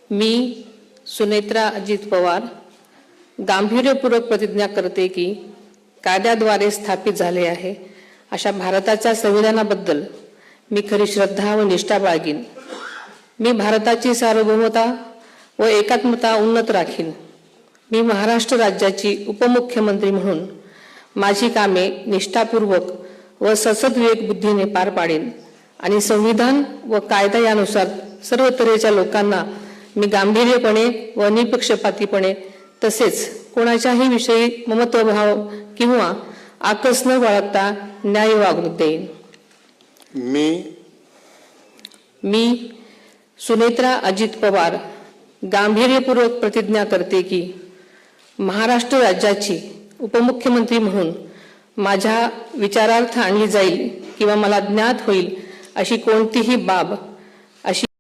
मी सुनेत्रा अजित पवार गांभीर्यपूर्वक प्रतिज्ञा करते की कायद्याद्वारे स्थापित झाले आहे अशा भारताच्या संविधानाबद्दल मी खरी श्रद्धा व निष्ठा बाळगीन। मी भारताची सार्वभौमता व एकात्मता उन्नत राखीन। मी महाराष्ट्र राज्याची उपमुख्यमंत्री म्हणून माझी कामे निष्ठापूर्वक व ससद्विवेक बुद्धीने पार पाडेन आणि संविधान व कायदा यानुसार सर्व तऱ्हेच्या लोकांना मी गांभीर्यपणे व निपक्षपातीपणे तसेच कोणाच्याही विषयी ममत्वभाव किंवा आकस न बाळगता न्याय वागणूक देईन। मी सुनेत्रा अजित पवार गांभीर्यपूर्वक प्रतिज्ञा करते की महाराष्ट्र राज्याची उपमुख्यमंत्री म्हणून माझ्या विचारार्थ आणली जाईल किंवा मला ज्ञात होईल अशी कोणतीही बाब अशी